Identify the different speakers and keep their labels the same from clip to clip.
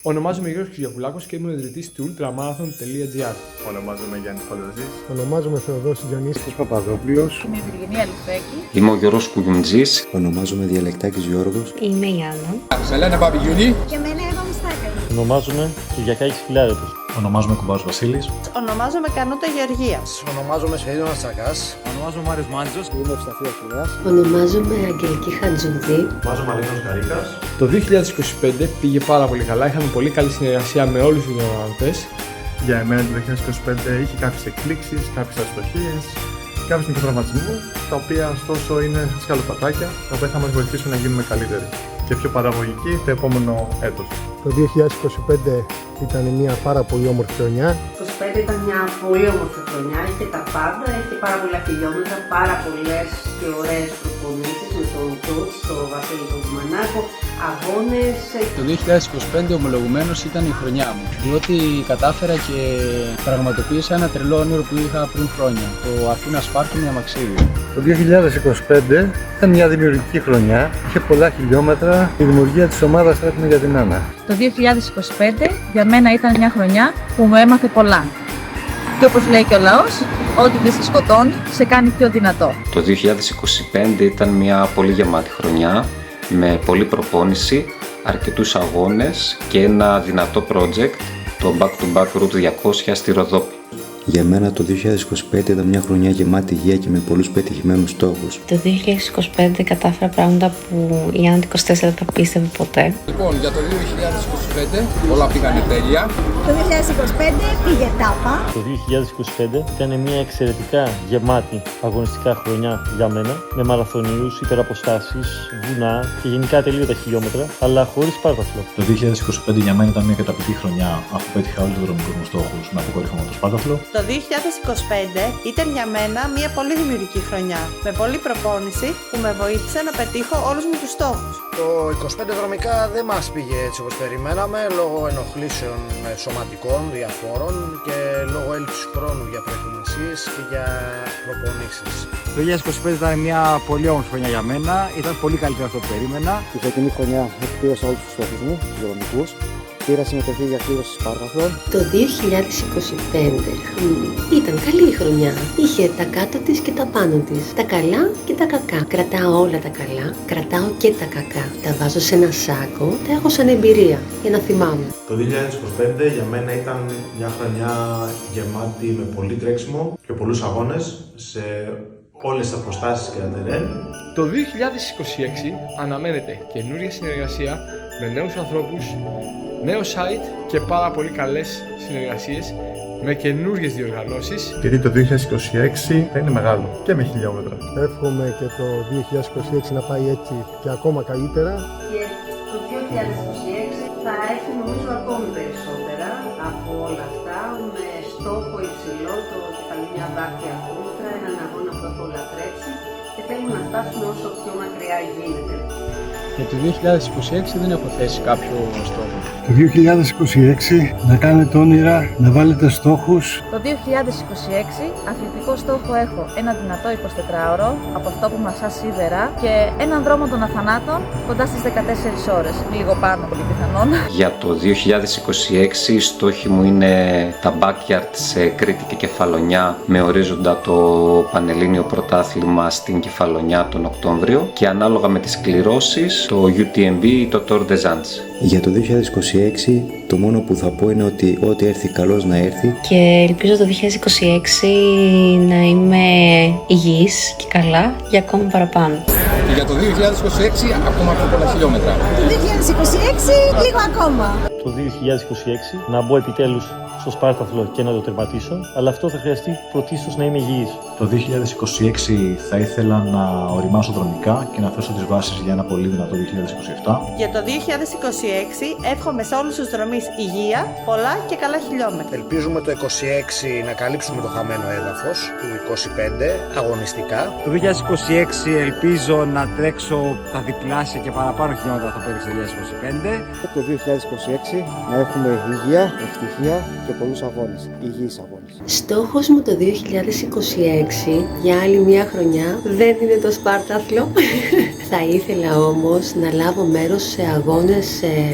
Speaker 1: Ονομάζομαι Γιώργος Κυριακουλάκος και είμαι ο ιδρυτής του ultramarathon.gr.
Speaker 2: Ονομάζομαι Γιάννης Παλαιοζής.
Speaker 3: Ονομάζομαι Θεοδόσης Γιονίστης Παπαδόπουλος.
Speaker 4: Είμαι η Βυργινία Λιθέκη.
Speaker 5: Είμαι ο Γιώργος Κουγιουντζής.
Speaker 6: Ονομάζομαι Διαλεκτάκης Γιώργος.
Speaker 7: Είμαι η Άννα.
Speaker 8: Σε λένε Παπηγιουνή.
Speaker 9: Και εμένα Εύα Μιστάκη.
Speaker 10: Ονομάζομαι Κυριακάκης Φιλάρετος.
Speaker 11: Ονομάζομαι Κουμπάος Βασίλης.
Speaker 4: Ονομάζομαι Κανούτα Γεωργίας.
Speaker 12: Ονομάζομαι Σφαιρίδωνας Τσακάς.
Speaker 13: Ονομάζομαι Μάριος Μάντζος.
Speaker 3: Είμαι Ευσταθίας Φιλιάς.
Speaker 7: Ονομάζομαι Αγγελική Χατζουδή.
Speaker 11: Ονομάζομαι Αλήνος Καρίκας.
Speaker 1: Το 2025 πήγε πάρα πολύ καλά. Είχαμε πολύ καλή συνεργασία με όλους τους διοργανωτές.
Speaker 2: Για εμένα το 2025 είχε κάποιες εκπλήξεις, κάποιες αστοχίες, κάποιους μικροτραυματισμούς, τα οποία ωστόσο είναι σκαλοπατάκια, τα οποία θα μας βοηθήσουν να γίνουμε καλύτεροι και πιο παραγωγικοί το επόμενο έτος.
Speaker 3: Το 2025 ήταν μια πάρα πολύ όμορφη χρονιά.
Speaker 7: Το 2025 ήταν μια πολύ όμορφη χρονιά, είχε τα πάντα, είχε πάρα πολλά χιλιόμετρα, πάρα πολλές και ωραίες προπονήσεις με τον coach, τον Βασίλη τον Μανάκο, αγώνες.
Speaker 13: Το 2025 ομολογουμένως ήταν η χρονιά μου, διότι κατάφερα και πραγματοποίησα ένα τρελό όνειρο που είχα πριν χρόνια, το Αθήνα Σπάρτη με αμαξίδιο.
Speaker 3: Το 2025 ήταν μια δημιουργική χρονιά, είχε πολλά χιλιόμετρα, η δημιουργία της ομάδας Τρέχουμε για την Άννα.
Speaker 4: Το 2025 για μένα ήταν μια χρονιά που μου έμαθε πολλά. Και όπως λέει και ο λαός, ό,τι δεν σε σκοτώνει, σε κάνει πιο δυνατό.
Speaker 5: Το 2025 ήταν μια πολύ γεμάτη χρονιά, με πολλή προπόνηση, αρκετούς αγώνες και ένα δυνατό project, το Back to Back Route 200 στη Ροδόπη.
Speaker 6: Για μένα το 2025 ήταν μια χρονιά γεμάτη υγεία και με πολλούς πετυχημένους στόχους.
Speaker 7: Το 2025 κατάφερα πράγματα που η Άννα 24 δεν θα πίστευε ποτέ.
Speaker 8: Λοιπόν, για το 2025 όλα πήγανε τέλεια.
Speaker 9: Το 2025 πήγε τάπα.
Speaker 10: Το 2025 ήταν μια εξαιρετικά γεμάτη αγωνιστικά χρονιά για μένα, με μαραθωνίους, υπεραποστάσεις, βουνά και γενικά ατελείωτα χιλιόμετρα, αλλά χωρίς σπάρταθλο.
Speaker 11: Το 2025 για μένα ήταν μια καταπληκτική χρονιά, αφού πέτυχα όλους τους δρομικούς μου στόχους με αποκορύφωμα το σπάρταθλο.
Speaker 4: Το 2025 ήταν για μένα μια πολύ δημιουργική χρονιά, με πολλή προπόνηση που με βοήθησε να πετύχω όλους μου τους στόχους.
Speaker 12: Το 25 δρομικά δεν μας πήγε έτσι όπως περιμέναμε, λόγω ενοχλήσεων σωματικών διαφόρων και λόγω έλλειψης χρόνου για προετοιμασίες και για προπονήσεις.
Speaker 13: Το 2025 ήταν μια πολύ όμορφη χρονιά για μένα, ήταν πολύ καλύτερα αυτό που περίμενα.
Speaker 3: Τη φετινή χρονιά εκπλήρωσα όλους τους στόχους μου, τους δρομικούς. Πήρα συμμετοχή για κλήρωση Σπάρταθλων.
Speaker 7: Το 2025 ήταν καλή η χρονιά. Είχε τα κάτω της και τα πάνω της. Τα καλά και τα κακά. Κρατάω όλα τα καλά, κρατάω και τα κακά. Τα βάζω σε ένα σάκο, τα έχω σαν εμπειρία για να θυμάμαι.
Speaker 11: Το 2025 για μένα ήταν μια χρονιά γεμάτη με πολύ τρέξιμο και πολλούς αγώνες σε όλες τις αποστάσεις και τα τερέν.
Speaker 1: Το 2026 αναμένεται καινούργια συνεργασία με νέους ανθρώπους, νέο site και πάρα πολύ καλές συνεργασίες με καινούργιες διοργανώσεις.
Speaker 2: Γιατί το 2026 θα είναι μεγάλο και με χιλιόμετρα.
Speaker 3: Εύχομαι και το 2026 να πάει έτσι και ακόμα καλύτερα.
Speaker 7: Και το 2026 θα έχει νομίζω ακόμη περισσότερα από όλα αυτά, με στόχο υψηλό το κεφαλιά δάκρυα Ultra, έναν αγώνα που έχω λατρέψει και θέλουμε να φτάσουμε όσο πιο μακριά γίνεται.
Speaker 13: Για το 2026 δεν έχω θέσει κάποιο στόχο.
Speaker 3: Το 2026 να κάνετε όνειρα, να βάλετε στόχους.
Speaker 4: Το 2026 αθλητικό στόχο έχω ένα δυνατό 24ωρο από αυτό που μασά σίδερα και έναν δρόμο των αθανάτων κοντά στις 14 ώρες, λίγο πάνω πολύ πιθανόν.
Speaker 5: Για το 2026 οι στόχοι μου είναι τα backyard σε Κρήτη και Κεφαλονιά, με ορίζοντα το Πανελλήνιο Πρωτάθλημα στην Κεφαλονιά τον Οκτώβριο και ανάλογα με τις κληρώσεις το UTMB ή το Tour de Zandvoort.
Speaker 6: Για το 2026 το μόνο που θα πω είναι ότι ό,τι έρθει καλώς να έρθει.
Speaker 7: Και ελπίζω το 2026 να είμαι υγιής και καλά για ακόμα παραπάνω.
Speaker 8: Και για το 2026 ακόμα πιο πολλά χιλιόμετρα.
Speaker 9: Το 2026 λίγο ακόμα.
Speaker 10: Το 2026 να μπω επιτέλους στο σπάρταθλο και να το τερματίσω, αλλά αυτό θα χρειαστεί πρωτίστως να είμαι υγιής.
Speaker 11: Το 2026 θα ήθελα να οριμάσω δρομικά και να θέσω τις βάσεις για ένα πολύ δυνατό 2027.
Speaker 4: Για το 2026 εύχομαι σε όλους τους δρομείς υγεία, πολλά και καλά χιλιόμετρα.
Speaker 12: Ελπίζουμε το 26 να καλύψουμε το χαμένο έδαφος του 25 αγωνιστικά.
Speaker 13: Το 2026 ελπίζω να τρέξω τα διπλάσια και παραπάνω χιλιόμετρα από το 2025.
Speaker 3: Το 2026 να έχουμε υγεία, ευτυχία και πολλούς αγώνες, υγιείς αγώνες.
Speaker 7: Στόχος μου το 2026 για άλλη μια χρονιά δεν είναι το σπάρταθλο. Θα ήθελα όμως να λάβω μέρος σε αγώνες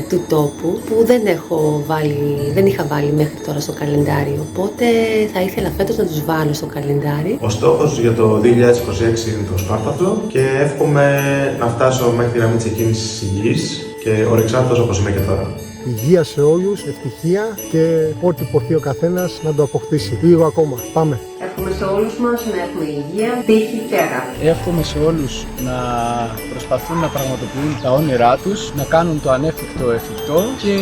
Speaker 7: του τόπου που δεν είχα βάλει μέχρι τώρα στο καλεντάριο. Οπότε θα ήθελα φέτος να τους βάλω στο καλεντάρι.
Speaker 11: Ο στόχος για το 2026 είναι το Σπάρπαθο και εύχομαι να φτάσω μέχρι τη γραμμή της εκκίνησης της υγιής και ορεξάτος όπως είμαι και τώρα.
Speaker 12: Υγεία σε όλους, ευτυχία και ό,τι υποθεί ο καθένας να το αποκτήσει. Λίγο ακόμα. Πάμε.
Speaker 7: Εύχομαι σε όλους μας να έχουμε υγεία, τύχη και αγάπη.
Speaker 13: Εύχομαι σε όλους να προσπαθούν να πραγματοποιούν τα όνειρά τους, να κάνουν το ανέφικτο εφικτό και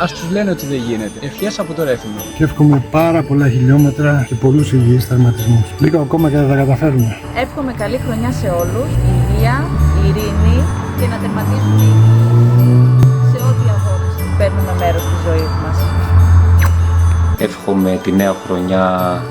Speaker 13: ας τους λένε ότι δεν γίνεται. Ευχές από το Ρέθυμνο.
Speaker 3: Και εύχομαι πάρα πολλά χιλιόμετρα και πολλούς υγιείς τερματισμούς. Λίγο ακόμα και θα τα καταφέρουμε.
Speaker 4: Εύχομαι καλή χρονιά σε όλους, υγεία, ειρήνη και να τερματίζουμε σε ό,τι αγώνες παίρνουμε μέρος στη ζωή μας.
Speaker 5: Εύχομαι τη νέα χρονιά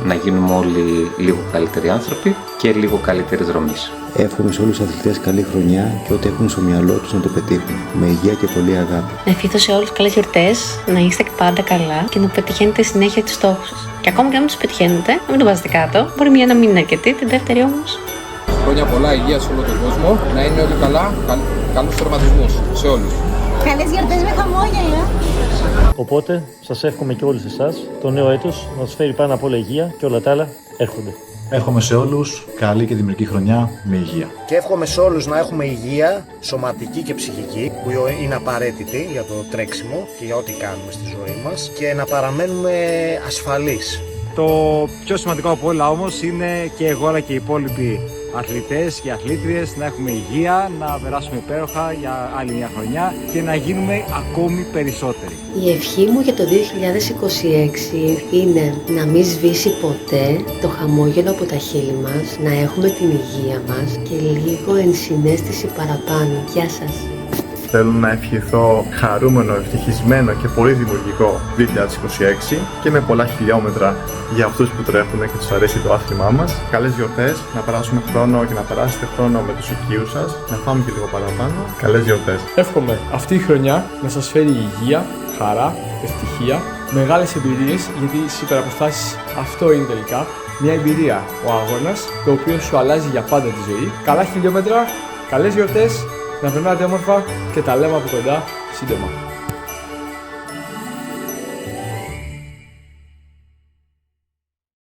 Speaker 5: να γίνουμε όλοι λίγο καλύτεροι άνθρωποι και λίγο καλύτερη δρομής.
Speaker 6: Εύχομαι σε όλους τους αθλητές καλή χρονιά και ό,τι έχουν στο μυαλό τους να το πετύχουν. Με υγεία και πολλή αγάπη.
Speaker 14: Να ευχηθώ σε όλους καλές γιορτές, να είστε πάντα καλά και να πετυχαίνετε συνέχεια τους στόχους σας. Και ακόμα και αν τους πετυχαίνετε, να μην το βάζετε κάτω. Μπορεί μια να μην είναι αρκετή, την δεύτερη όμως.
Speaker 8: Χρόνια πολλά, υγεία σε όλο τον κόσμο. Να είναι όλοι καλά. Καλούς τερματισμούς σε όλους.
Speaker 9: Καλές γιορτές με χαμόγελα.
Speaker 10: Οπότε, σας εύχομαι και όλους εσάς το νέο έτος να σας φέρει πάνω απ' όλα υγεία και όλα τα άλλα έρχονται.
Speaker 2: Εύχομαι σε όλους καλή και δημιουργική χρονιά με υγεία.
Speaker 12: Και εύχομαι σε όλους να έχουμε υγεία, σωματική και ψυχική, που είναι απαραίτητη για το τρέξιμο και για ό,τι κάνουμε στη ζωή μας και να παραμένουμε ασφαλείς.
Speaker 15: Το πιο σημαντικό από όλα όμως είναι και εγώ αλλά και οι υπόλοιποι αθλητές και αθλήτριες να έχουμε υγεία, να περάσουμε υπέροχα για άλλη μια χρονιά και να γίνουμε ακόμη περισσότεροι.
Speaker 7: Η ευχή μου για το 2026 είναι να μην σβήσει ποτέ το χαμόγελο από τα χείλη μας, να έχουμε την υγεία μας και λίγο ενσυναίσθηση παραπάνω. Γεια σας!
Speaker 2: Θέλω να ευχηθώ χαρούμενο, ευτυχισμένο και πολύ δημιουργικό 2026 και με πολλά χιλιόμετρα για αυτούς που τρέχουν και τους αρέσει το άθλημά μας. Καλές γιορτές, να περάσουμε χρόνο και να περάσετε χρόνο με τους οικείους σας, να φάμε και λίγο παραπάνω. Καλές γιορτές.
Speaker 1: Εύχομαι αυτή η χρονιά να σας φέρει υγεία, χαρά, ευτυχία, μεγάλες εμπειρίες, γιατί στις υπεραποστάσεις αυτό είναι τελικά. Μια εμπειρία, ο αγώνας, το οποίο σου αλλάζει για πάντα τη ζωή. Καλά χιλιόμετρα, καλές γιορτές, να περνάτε όμορφα και τα λέμε από κοντά σύντομα.